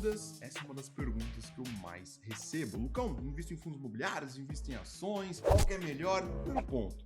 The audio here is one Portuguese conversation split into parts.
dúvidas? Essa é uma das perguntas que eu mais recebo. Lucão, invisto em fundos imobiliários, invisto em ações, qual que é melhor? Primeiro ponto,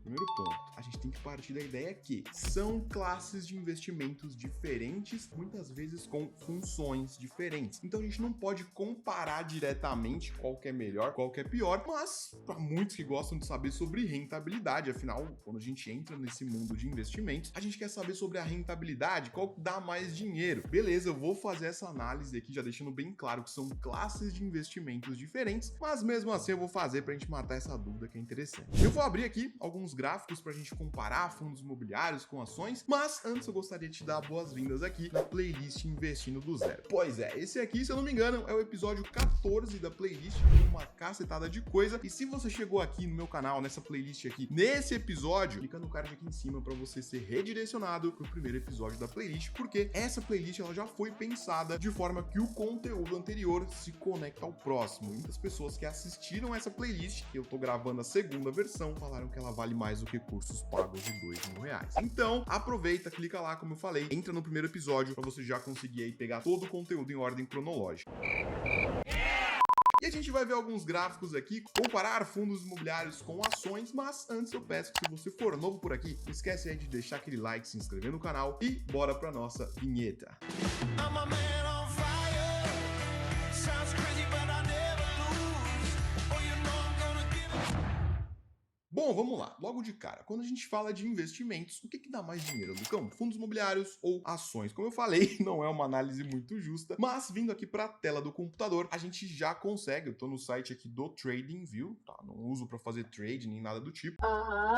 a gente tem que partir da ideia que são classes de investimentos diferentes, muitas vezes com funções diferentes. Então a gente não pode comparar diretamente qual que é melhor, qual que é pior, mas para muitos que gostam de saber sobre rentabilidade, afinal, quando a gente entra nesse mundo de investimentos, a gente quer saber sobre a rentabilidade, qual dá mais dinheiro. Beleza, eu vou fazer essa análise aqui, já deixando bem claro que são classes de investimentos diferentes, mas mesmo assim eu vou fazer pra gente matar essa dúvida que é interessante. Eu vou abrir aqui alguns gráficos pra gente comparar fundos imobiliários com ações, mas antes eu gostaria de te dar boas-vindas aqui na playlist Investindo do Zero. Pois é, esse aqui, se eu não me engano, é o episódio 14 da playlist, com uma cacetada de coisa, e se você chegou aqui no meu canal, nessa playlist aqui, nesse episódio, clica no card aqui em cima pra você ser redirecionado pro primeiro episódio da playlist, porque essa playlist ela já foi pensada de forma que o conteúdo anterior se conecta ao próximo. Muitas pessoas que assistiram essa playlist, que eu tô gravando a segunda versão, falaram que ela vale mais do que cursos pagos de R$2.000. Então, aproveita, clica lá, como eu falei, entra no primeiro episódio pra você já conseguir aí pegar todo o conteúdo em ordem cronológica. E a gente vai ver alguns gráficos aqui, comparar fundos imobiliários com ações, mas antes eu peço que se você for novo por aqui, não esquece aí de deixar aquele like, se inscrever no canal e bora pra nossa vinheta. Bom, vamos lá. Logo de cara, quando a gente fala de investimentos, o que dá mais dinheiro, Lucão? Fundos imobiliários ou ações? Como eu falei, não é uma análise muito justa, mas vindo aqui para a tela do computador, a gente já consegue, eu tô no site aqui do TradingView, tá? Não uso para fazer trade nem nada do tipo.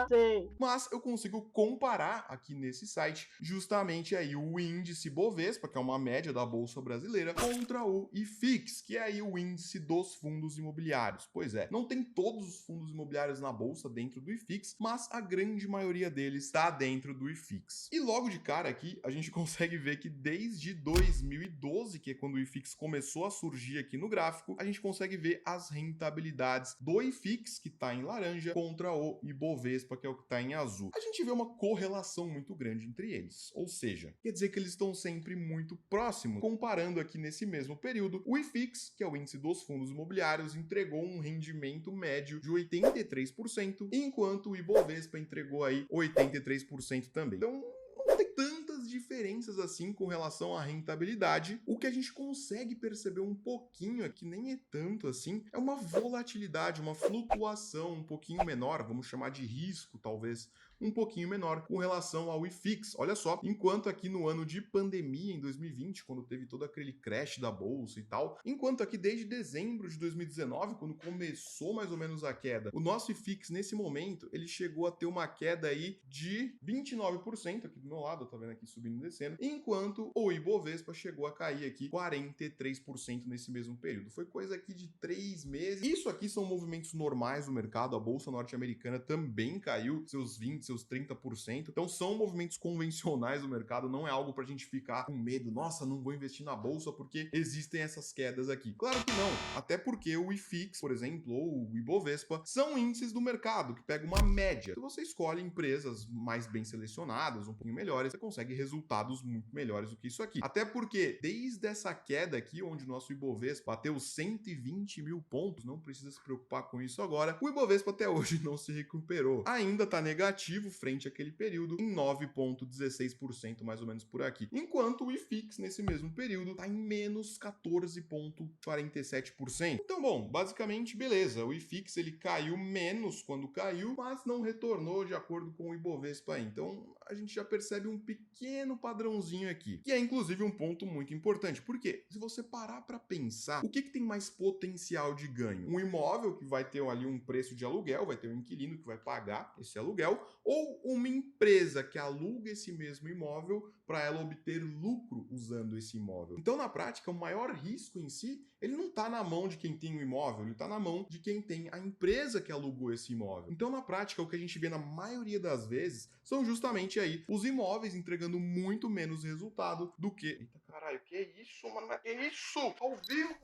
Sim. Mas eu consigo comparar aqui nesse site justamente aí o índice Bovespa, que é uma média da Bolsa Brasileira, contra o IFIX, que é aí o índice dos fundos imobiliários. Pois é, não tem todos os fundos imobiliários na Bolsa dentro do IFIX, mas a grande maioria deles está dentro do IFIX. E logo de cara aqui, a gente consegue ver que desde 2012, que é quando o IFIX começou a surgir aqui no gráfico, a gente consegue ver as rentabilidades do IFIX, que está em laranja, contra o Ibovespa, que é o que está em azul. A gente vê uma correlação muito grande entre eles, ou seja, quer dizer que eles estão sempre muito próximos. Comparando aqui nesse mesmo período, o IFIX, que é o índice dos fundos imobiliários, entregou um rendimento médio de 83%, enquanto o Ibovespa entregou aí 83% também. Então, não tem tantas diferenças assim com relação à rentabilidade. O que a gente consegue perceber um pouquinho aqui, nem é tanto assim, é uma volatilidade, uma flutuação um pouquinho menor, vamos chamar de risco talvez, um pouquinho menor com relação ao IFIX. Olha só, enquanto aqui no ano de pandemia, em 2020, quando teve todo aquele crash da bolsa e tal, enquanto aqui desde dezembro de 2019, quando começou mais ou menos a queda, o nosso IFIX nesse momento, ele chegou a ter uma queda aí de 29%, aqui do meu lado, tá vendo aqui subindo e descendo, enquanto o Ibovespa chegou a cair aqui 43% nesse mesmo período. Foi coisa aqui de 3 meses. Isso aqui são movimentos normais do mercado, a bolsa norte-americana também caiu seus 20, seus 30%. Então são movimentos convencionais do mercado, não é algo pra gente ficar com medo, nossa, não vou investir na bolsa porque existem essas quedas aqui. Claro que não, até porque o IFIX, por exemplo, ou o Ibovespa, são índices do mercado que pegam uma média. Se você escolhe empresas mais bem selecionadas, um pouquinho melhores, você consegue resultados muito melhores do que isso aqui. Até porque desde essa queda aqui, onde o nosso Ibovespa bateu 120 mil pontos, não precisa se preocupar com isso agora, o Ibovespa até hoje não se recuperou. Ainda está negativo frente àquele período em 9,16% mais ou menos por aqui. Enquanto o IFIX nesse mesmo período está em menos 14,47%. Então, bom, basicamente, beleza, o IFIX ele caiu menos quando caiu, mas não retornou de acordo com o Ibovespa aí. Então, a gente já percebe um pequeno padrãozinho aqui, que é inclusive um ponto muito importante. Por quê? Se você parar para pensar, o que tem mais potencial de ganho? Um imóvel que vai ter ali um preço de aluguel, vai ter um inquilino que vai pagar esse aluguel, ou uma empresa que aluga esse mesmo imóvel para ela obter lucro usando esse imóvel. Então, na prática, o maior risco em si, ele não está na mão de quem tem o imóvel, ele está na mão de quem tem a empresa que alugou esse imóvel. Então, na prática, o que a gente vê na maioria das vezes são justamente aí os imóveis entregando muito menos resultado do que... Eita caralho, que isso, mano? Que isso? Ao vivo!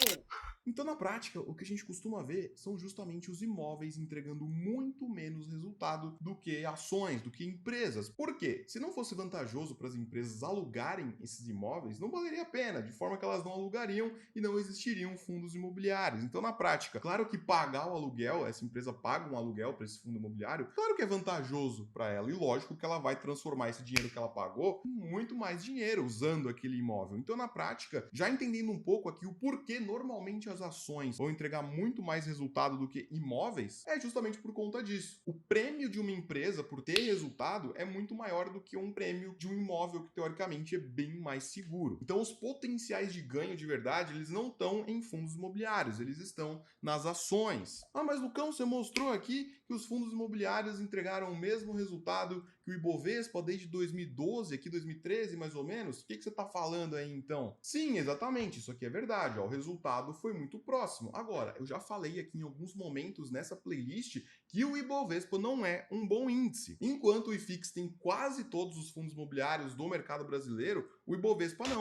Então, na prática, o que a gente costuma ver são justamente os imóveis entregando muito menos resultado do que ações, do que empresas. Por quê? Se não fosse vantajoso para as empresas alugarem esses imóveis, não valeria a pena, de forma que elas não alugariam e não existiriam fundos imobiliários. Então, na prática, claro que pagar o aluguel, essa empresa paga um aluguel para esse fundo imobiliário, claro que é vantajoso para ela e lógico que ela vai transformar esse dinheiro que ela pagou em muito mais dinheiro usando aquele imóvel. Então, na prática, já entendendo um pouco aqui o porquê normalmente as ações vão entregar muito mais resultado do que imóveis, é justamente por conta disso. O prêmio de uma empresa por ter resultado é muito maior do que um prêmio de um imóvel que teoricamente é bem mais seguro. Então, os potenciais de ganho de verdade, eles não estão em fundos imobiliários, eles estão nas ações. Ah, mas Lucão, você mostrou aqui que os fundos imobiliários entregaram o mesmo resultado que o Ibovespa desde 2012, aqui 2013 mais ou menos. O que você está falando aí então? Sim, exatamente, isso aqui é verdade, ó, o resultado foi muito próximo. Agora, eu já falei aqui em alguns momentos nessa playlist que o Ibovespa não é um bom índice. Enquanto o IFIX tem quase todos os fundos imobiliários do mercado brasileiro, o Ibovespa não.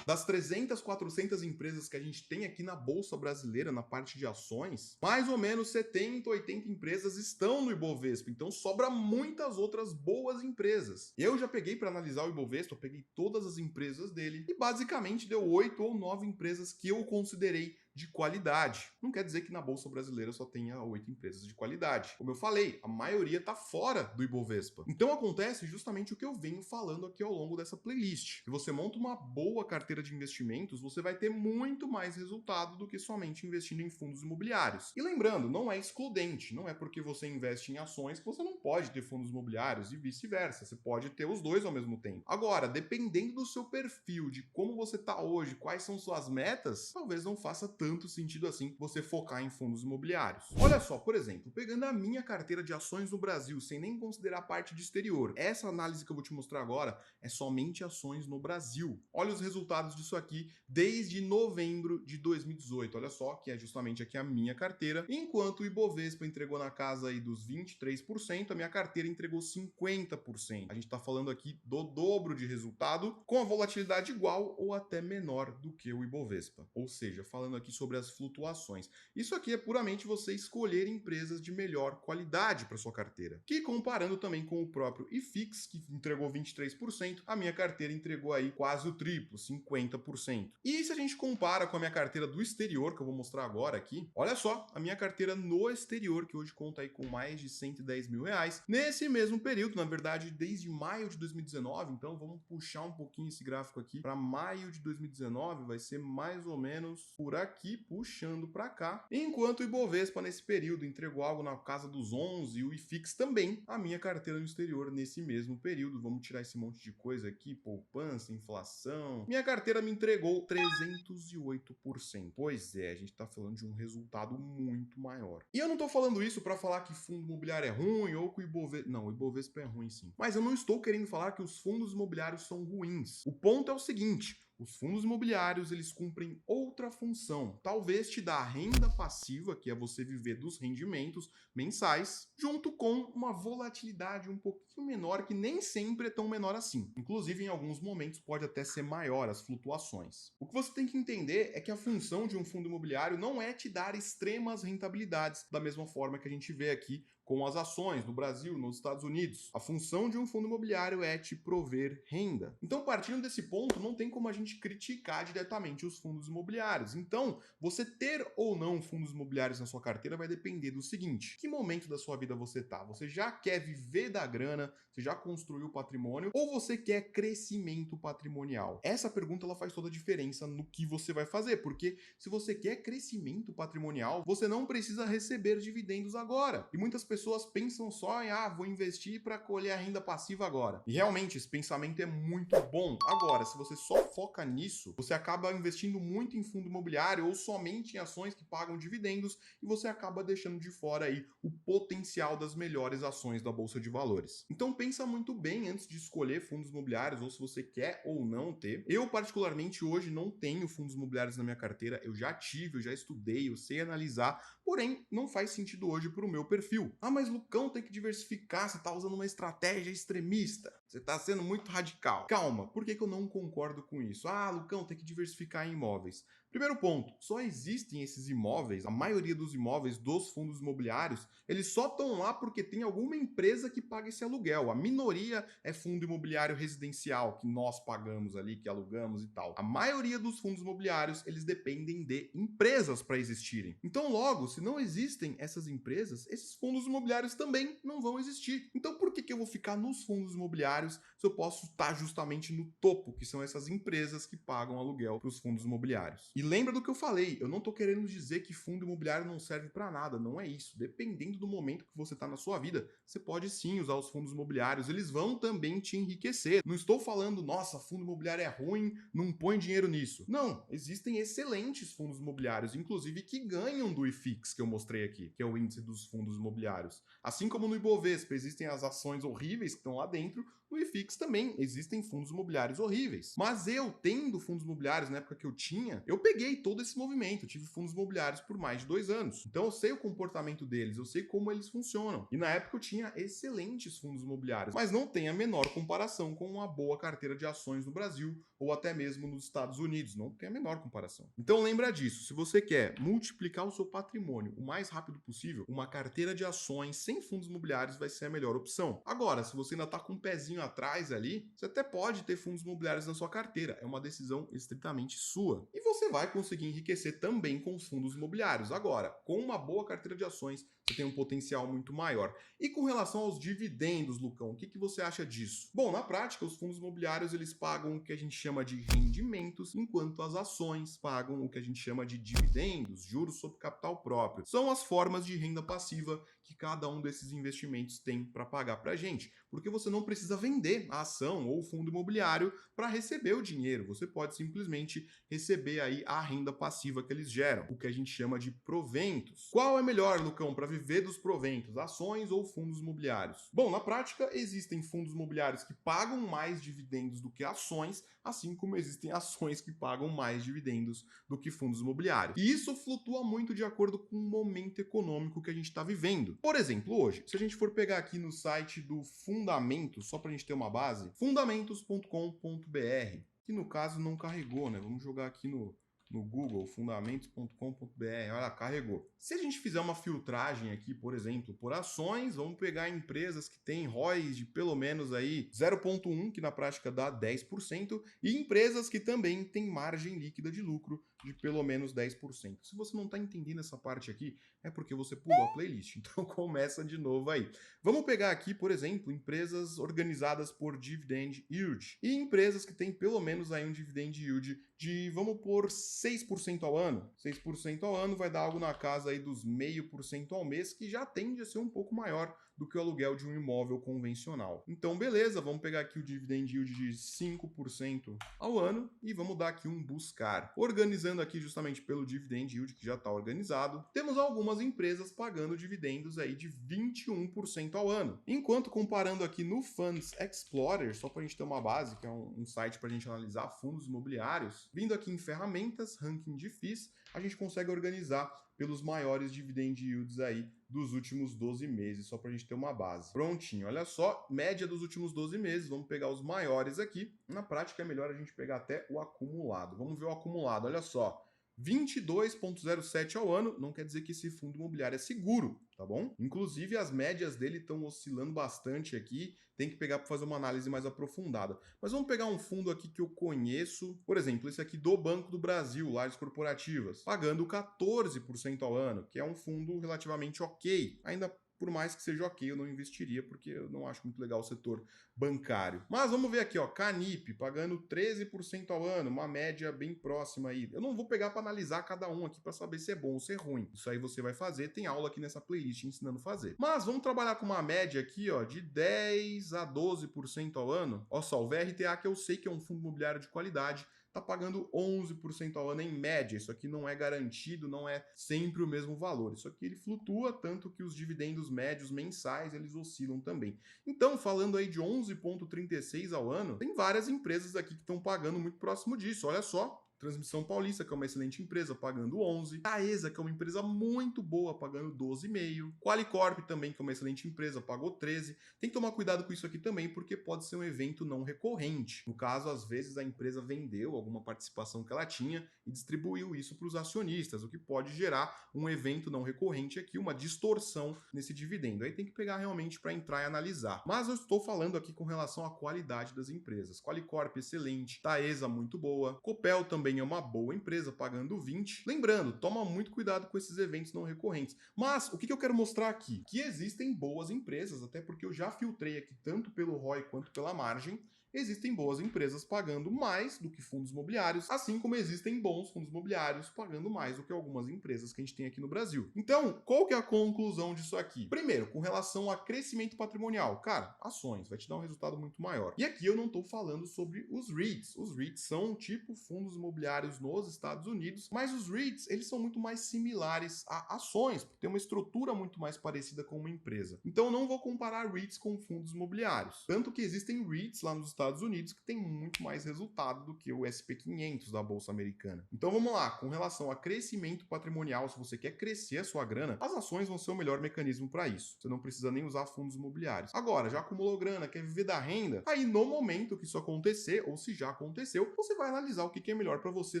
Das 300, 400 empresas que a gente tem aqui na Bolsa Brasileira, na parte de ações, mais ou menos 70, 80 empresas estão no Ibovespa, então sobra muitas outras boas empresas. Eu já peguei para analisar o Ibovespa, peguei todas as empresas dele e basicamente deu 8 ou 9 empresas que eu considerei de qualidade. Não quer dizer que na Bolsa Brasileira só tenha 8 empresas de qualidade. Como eu falei, a maioria está fora do Ibovespa. Então acontece justamente o que eu venho falando aqui ao longo dessa playlist. Se você monta uma boa carteira de investimentos, você vai ter muito mais resultado do que somente investindo em fundos imobiliários. E lembrando, não é excludente, não é porque você investe em ações que você não pode ter fundos imobiliários e vice-versa. Você pode ter os dois ao mesmo tempo. Agora, dependendo do seu perfil, de como você está hoje, quais são suas metas, talvez não faça tanto sentido assim você focar em fundos imobiliários. Olha só, por exemplo, pegando a minha carteira de ações no Brasil, sem nem considerar a parte de exterior, essa análise que eu vou te mostrar agora é somente ações no Brasil. Olha os resultados disso aqui desde novembro de 2018. Olha só, que é justamente aqui a minha carteira. Enquanto o Ibovespa entregou na casa aí dos 23%, a minha carteira entregou 50%. A gente está falando aqui do dobro de resultado, com a volatilidade igual ou até menor do que o Ibovespa. Ou seja, falando aqui sobre as flutuações. Isso aqui é puramente você escolher empresas de melhor qualidade para sua carteira. Que comparando também com o próprio IFIX, que entregou 23%, a minha carteira entregou aí quase o triplo, 50%. E se a gente compara com a minha carteira do exterior, que eu vou mostrar agora aqui, olha só, a minha carteira no exterior, que hoje conta aí com mais de 110 mil reais, nesse mesmo período, na verdade, desde maio de 2019, então vamos puxar um pouquinho esse gráfico aqui para maio de 2019, vai ser mais ou menos por aqui, puxando para cá, enquanto o Ibovespa nesse período entregou algo na casa dos 11 e o IFIX também, a minha carteira no exterior nesse mesmo período. Vamos tirar esse monte de coisa aqui, poupança, inflação. Minha carteira me entregou 308%. Pois é, a gente está falando de um resultado muito maior. E eu não estou falando isso para falar que fundo imobiliário é ruim ou que o Ibovespa... Não, o Ibovespa é ruim sim. Mas eu não estou querendo falar que os fundos imobiliários são ruins. O ponto é o seguinte: os fundos imobiliários, eles cumprem outra função. Talvez te dá renda passiva, que é você viver dos rendimentos mensais, junto com uma volatilidade um pouquinho menor, que nem sempre é tão menor assim. Inclusive, em alguns momentos, pode até ser maior as flutuações. O que você tem que entender é que a função de um fundo imobiliário não é te dar extremas rentabilidades, da mesma forma que a gente vê aqui com as ações no Brasil, nos Estados Unidos. A função de um fundo imobiliário é te prover renda. Então, partindo desse ponto, não tem como a gente criticar diretamente os fundos imobiliários. Então, você ter ou não fundos imobiliários na sua carteira vai depender do seguinte: que momento da sua vida você está? Você já quer viver da grana? Você já construiu patrimônio? Ou você quer crescimento patrimonial? Essa pergunta ela faz toda a diferença no que você vai fazer, porque se você quer crescimento patrimonial, você não precisa receber dividendos agora. E muitas pessoas pensam só em, vou investir para colher a renda passiva agora. E realmente, esse pensamento é muito bom. Agora, se você só foca nisso, você acaba investindo muito em fundo imobiliário ou somente em ações que pagam dividendos e você acaba deixando de fora aí o potencial das melhores ações da Bolsa de Valores. Então pensa muito bem antes de escolher fundos imobiliários ou se você quer ou não ter. Eu, particularmente, hoje não tenho fundos imobiliários na minha carteira. Eu já tive, eu já estudei, eu sei analisar, porém não faz sentido hoje para o meu perfil. Mas Lucão, tem que diversificar, você está usando uma estratégia extremista, você está sendo muito radical. Calma, por que eu não concordo com isso? Lucão, tem que diversificar em imóveis. Primeiro ponto, só existem esses imóveis, a maioria dos imóveis dos fundos imobiliários, eles só estão lá porque tem alguma empresa que paga esse aluguel. A minoria é fundo imobiliário residencial, que nós pagamos ali, que alugamos e tal. A maioria dos fundos imobiliários, eles dependem de empresas para existirem. Então, logo, se não existem essas empresas, esses fundos imobiliários também não vão existir. Então, por que eu vou ficar nos fundos imobiliários se eu posso estar justamente no topo, que são essas empresas que pagam aluguel para os fundos imobiliários? E lembra do que eu falei, eu não estou querendo dizer que fundo imobiliário não serve para nada, não é isso. Dependendo do momento que você está na sua vida, você pode sim usar os fundos imobiliários, eles vão também te enriquecer. Não estou falando, nossa, fundo imobiliário é ruim, não põe dinheiro nisso. Não, existem excelentes fundos imobiliários, inclusive que ganham do IFIX que eu mostrei aqui, que é o índice dos fundos imobiliários. Assim como no Ibovespa existem as ações horríveis que estão lá dentro, no IFIX também existem fundos imobiliários horríveis. Mas eu, tendo fundos imobiliários na época que eu tinha, eu peguei todo esse movimento. Eu tive fundos imobiliários por mais de 2 anos. Então eu sei o comportamento deles, eu sei como eles funcionam. E na época eu tinha excelentes fundos imobiliários, mas não tem a menor comparação com uma boa carteira de ações no Brasil ou até mesmo nos Estados Unidos. Não tem a menor comparação. Então lembra disso. Se você quer multiplicar o seu patrimônio o mais rápido possível, uma carteira de ações sem fundos imobiliários vai ser a melhor opção. Agora, se você ainda está com um pezinho atrás ali, você até pode ter fundos imobiliários na sua carteira. É uma decisão estritamente sua. E você vai conseguir enriquecer também com os fundos imobiliários. Agora, com uma boa carteira de ações, você tem um potencial muito maior. E com relação aos dividendos, Lucão, o que você acha disso? Bom, na prática, os fundos imobiliários eles pagam o que a gente chama de rendimentos, enquanto as ações pagam o que a gente chama de dividendos, juros sobre capital próprio. São as formas de renda passiva que cada um desses investimentos tem para pagar para a gente, porque você não precisa vender a ação ou o fundo imobiliário para receber o dinheiro. Você pode simplesmente receber aí a renda passiva que eles geram, o que a gente chama de proventos. Qual é melhor, Lucão, para viver dos proventos, ações ou fundos imobiliários? Bom, na prática, existem fundos imobiliários que pagam mais dividendos do que ações, assim como existem ações que pagam mais dividendos do que fundos imobiliários. E isso flutua muito de acordo com o momento econômico que a gente está vivendo. Por exemplo, hoje, se a gente for pegar aqui no site do Fundamentos, só para a gente ter uma base, fundamentos.com.br, que no caso não carregou, né? Vamos jogar aqui no Google, fundamentos.com.br, olha, carregou. Se a gente fizer uma filtragem aqui, por exemplo, por ações, vamos pegar empresas que têm ROIs de pelo menos aí 0,1, que na prática dá 10%, e empresas que também têm margem líquida de lucro de pelo menos 10%. Se você não está entendendo essa parte aqui, é porque você pulou a playlist. Então começa de novo aí. Vamos pegar aqui, por exemplo, empresas organizadas por dividend yield e empresas que têm pelo menos aí um dividend yield de, vamos pôr, 6% ao ano. 6% ao ano vai dar algo na casa aí dos 0,5% ao mês, que já tende a ser um pouco maior do que o aluguel de um imóvel convencional. Então, beleza, vamos pegar aqui o dividend yield de 5% ao ano e vamos dar aqui um buscar. Organizando aqui justamente pelo dividend yield que já está organizado, temos algumas empresas pagando dividendos aí de 21% ao ano. Enquanto comparando aqui no Funds Explorer, só para a gente ter uma base, que é um site para a gente analisar fundos imobiliários, vindo aqui em ferramentas, ranking de FIIs, a gente consegue organizar pelos maiores dividend yields aí dos últimos 12 meses, só para a gente ter uma base. Prontinho, olha só, média dos últimos 12 meses, vamos pegar os maiores aqui. Na prática é melhor a gente pegar até o acumulado. Vamos ver o acumulado, olha só. 22,07 ao ano, não quer dizer que esse fundo imobiliário é seguro, tá bom? Inclusive as médias dele estão oscilando bastante aqui, tem que pegar para fazer uma análise mais aprofundada. Mas vamos pegar um fundo aqui que eu conheço, por exemplo, esse aqui do Banco do Brasil, Lajes Corporativas, pagando 14% ao ano, que é um fundo relativamente ok, ainda por mais que seja ok, eu não investiria, porque eu não acho muito legal o setor bancário. Mas vamos ver aqui, ó, Canip, pagando 13% ao ano, uma média bem próxima aí. Eu não vou pegar para analisar cada um aqui para saber se é bom ou se é ruim. Isso aí você vai fazer, tem aula aqui nessa playlist ensinando a fazer. Mas vamos trabalhar com uma média aqui, ó, de 10 a 12% ao ano. Olha só, o VRTA, que eu sei que é um fundo imobiliário de qualidade, está pagando 11% ao ano em média. Isso aqui não é garantido, não é sempre o mesmo valor. Isso aqui ele flutua, tanto que os dividendos médios mensais eles oscilam também. Então, falando aí de 11,36 ao ano, tem várias empresas aqui que estão pagando muito próximo disso. Olha só, Transmissão Paulista, que é uma excelente empresa, pagando 11. Taesa, que é uma empresa muito boa, pagando 12,5. Qualicorp também, que é uma excelente empresa, pagou 13. Tem que tomar cuidado com isso aqui também, porque pode ser um evento não recorrente. No caso, às vezes a empresa vendeu alguma participação que ela tinha e distribuiu isso para os acionistas, o que pode gerar um evento não recorrente aqui, uma distorção nesse dividendo. Aí tem que pegar realmente para entrar e analisar. Mas eu estou falando aqui com relação à qualidade das empresas. Qualicorp, excelente. Taesa, muito boa. Copel também é uma boa empresa, pagando 20. Lembrando, toma muito cuidado com esses eventos não recorrentes. Mas o que eu quero mostrar aqui? Que existem boas empresas, até porque eu já filtrei aqui tanto pelo ROI quanto pela margem. Existem boas empresas pagando mais do que fundos imobiliários, assim como existem bons fundos imobiliários pagando mais do que algumas empresas que a gente tem aqui no Brasil. Então, qual que é a conclusão disso aqui? Primeiro, com relação a crescimento patrimonial, cara, ações, vai te dar um resultado muito maior. E aqui eu não estou falando sobre os REITs. Os REITs são tipo fundos imobiliários nos Estados Unidos, mas os REITs, eles são muito mais similares a ações, porque tem uma estrutura muito mais parecida com uma empresa. Então, eu não vou comparar REITs com fundos imobiliários. Tanto que existem REITs lá nos Estados Unidos que tem muito mais resultado do que o SP500 da Bolsa Americana. Então vamos lá, com relação a crescimento patrimonial, se você quer crescer a sua grana, as ações vão ser o melhor mecanismo para isso. Você não precisa nem usar fundos imobiliários. Agora, já acumulou grana, quer viver da renda? Aí no momento que isso acontecer, ou se já aconteceu, você vai analisar o que é melhor para você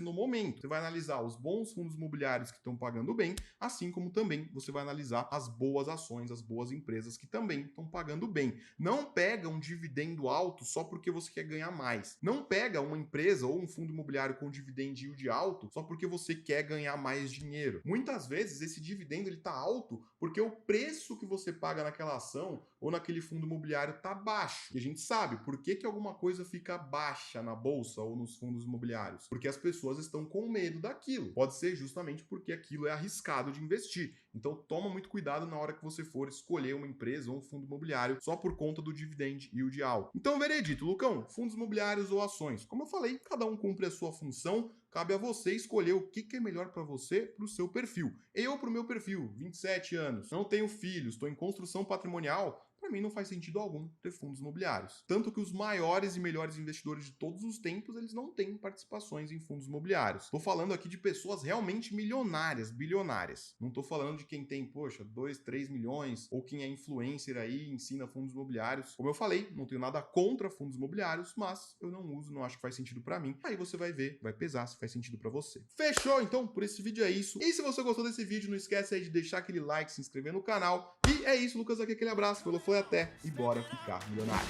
no momento. Você vai analisar os bons fundos imobiliários que estão pagando bem, assim como também você vai analisar as boas ações, as boas empresas que também estão pagando bem. Não pega um dividendo alto só porque você quer ganhar mais. Não pega uma empresa ou um fundo imobiliário com dividend yield alto só porque você quer ganhar mais dinheiro. Muitas vezes esse dividendo ele tá alto porque o preço que você paga naquela ação ou naquele fundo imobiliário tá baixo. E a gente sabe por que alguma coisa fica baixa na bolsa ou nos fundos imobiliários. Porque as pessoas estão com medo daquilo. Pode ser justamente porque aquilo é arriscado de investir. Então toma muito cuidado na hora que você for escolher uma empresa ou um fundo imobiliário só por conta do dividend yield alto. Então, veredito, Lucão, fundos imobiliários ou ações? Como eu falei, cada um cumpre a sua função, cabe a você escolher o que é melhor para você, para o seu perfil. Eu, para o meu perfil, 27 anos, não tenho filhos, estou em construção patrimonial, para mim não faz sentido algum ter fundos imobiliários. Tanto que os maiores e melhores investidores de todos os tempos, eles não têm participações em fundos imobiliários. Estou falando aqui de pessoas realmente milionárias, bilionárias. Não estou falando de quem tem, 2, 3 milhões, ou quem é influencer aí e ensina fundos imobiliários. Como eu falei, não tenho nada contra fundos imobiliários, mas eu não uso, não acho que faz sentido para mim. Aí você vai ver, vai pesar se faz sentido para você. Fechou? Então, por esse vídeo é isso. E se você gostou desse vídeo, não esquece aí de deixar aquele like, se inscrever no canal. E é isso, Lucas aqui, aquele abraço, falou, foi até e bora ficar milionário.